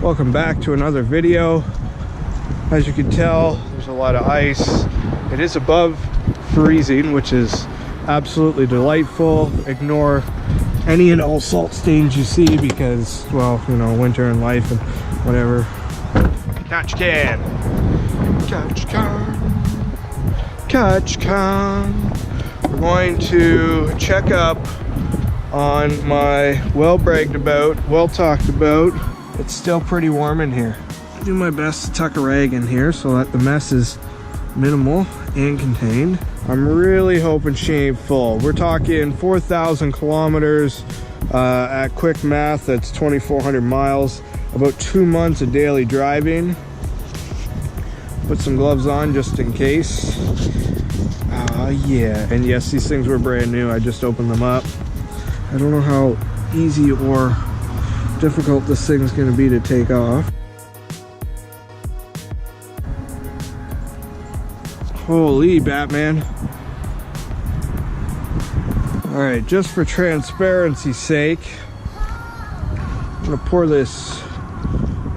Welcome back to another video. As you can tell, there's a lot of ice. It is above freezing, which is absolutely delightful. Ignore any and all salt stains you see because, well, you know, winter and life and whatever. Catch can. Catch can. Catch can. We're going to check up on my well bragged about, well talked about. It's still pretty warm in here. I do my best to tuck a rag in here so that the mess is minimal and contained. I'm really hoping she ain't full. We're talking 4,000 kilometers. At quick math, that's 2,400 miles. About 2 months of daily driving. Put some gloves on just in case. Yeah, and yes, these things were brand new. I just opened them up. I don't know how easy or difficult this thing's going to be to take off. Holy Batman. Alright, just for transparency's sake, I'm going to pour this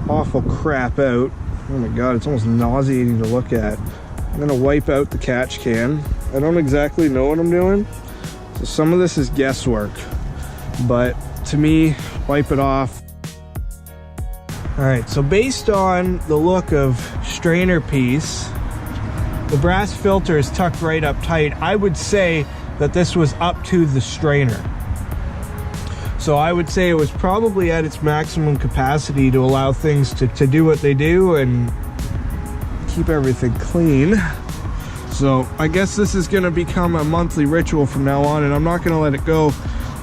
awful crap out. Oh my god, it's almost nauseating to look at. I'm going to wipe out the catch can. I don't exactly know what I'm doing, so some of this is guesswork, but to me, wipe it off. Alright, so based on the look of strainer piece, the brass filter is tucked right up tight. I would say that this was up to the strainer. So I would say it was probably at its maximum capacity to allow things to do what they do and keep everything clean. So I guess this is gonna become a monthly ritual from now on, and I'm not gonna let it go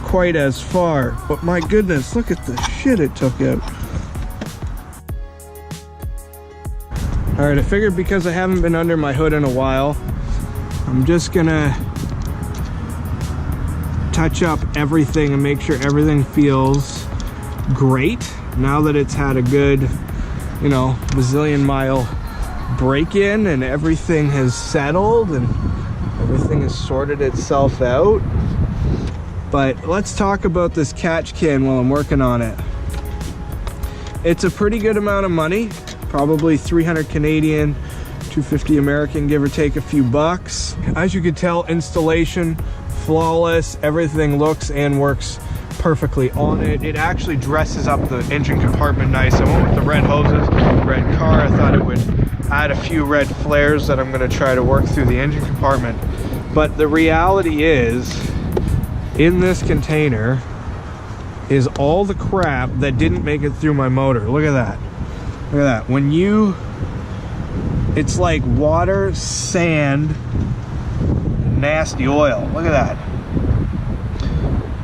quite as far. But my goodness, look at the shit it took out. All right, I figured because I haven't been under my hood in a while, I'm just gonna touch up everything and make sure everything feels great now that it's had a good, you know, bazillion mile break-in and everything has settled and everything has sorted itself out. But let's talk about this catch can while I'm working on it. It's a pretty good amount of money, probably 300 Canadian, 250 American, give or take a few bucks. As you can tell, installation flawless. Everything looks and works perfectly on it. It actually dresses up the engine compartment nice. I went with the red hoses, red car. I thought it would add a few red flares that I'm going to try to work through the engine compartment. But the reality is, in this container is all the crap that didn't make it through my motor. Look at that. Look at that. When you, it's like water, sand, nasty oil. Look at that.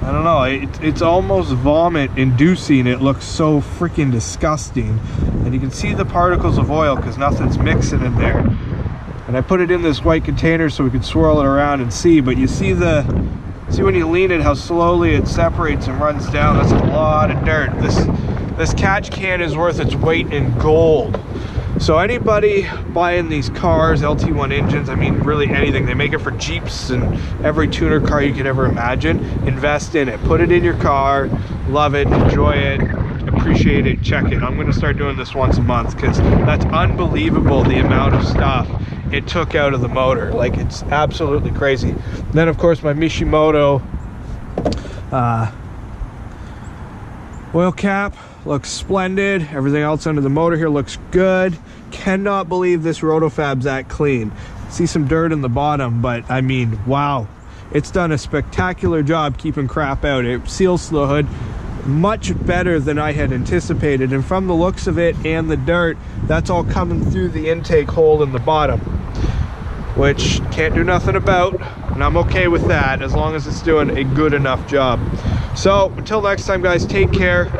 I don't know, it's almost vomit inducing. It looks so freaking disgusting, and you can see the particles of oil because nothing's mixing in there. And I put it in this white container so we could swirl it around and see, but you see when you lean it how slowly it separates and runs down. That's a lot of dirt. This catch can is worth its weight in gold. So anybody buying these cars, LT1 engines, I mean really anything, they make it for Jeeps and every tuner car you could ever imagine, invest in it, put it in your car, love it, enjoy it, appreciate it, check it. I'm going to start doing this once a month because that's unbelievable the amount of stuff it took out of the motor. Like, it's absolutely crazy. And then of course my MishiMoto oil cap looks splendid. Everything else under the motor here looks good. Cannot believe this rotofab's that clean. See some dirt in the bottom, but I mean, wow. It's done a spectacular job keeping crap out. It seals the hood much better than I had anticipated. And from the looks of it and the dirt, that's all coming through the intake hole in the bottom, which can't do nothing about. And I'm okay with that as long as it's doing a good enough job. So until next time, guys, take care.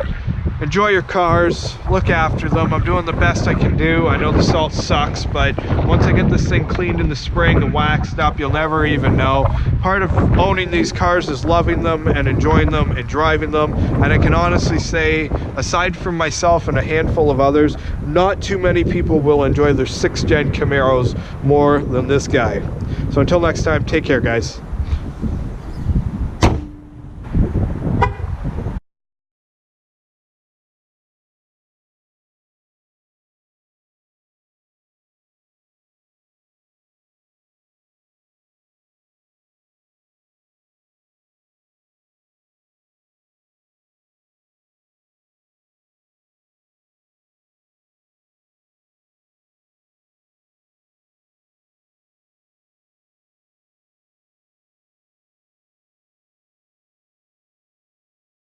Enjoy your cars, look after them. I'm doing the best I can do. I know the salt sucks, but once I get this thing cleaned in the spring and waxed up, you'll never even know. Part of owning these cars is loving them and enjoying them and driving them. And I can honestly say, aside from myself and a handful of others, not too many people will enjoy their 6th gen Camaros more than this guy. So until next time, take care, guys.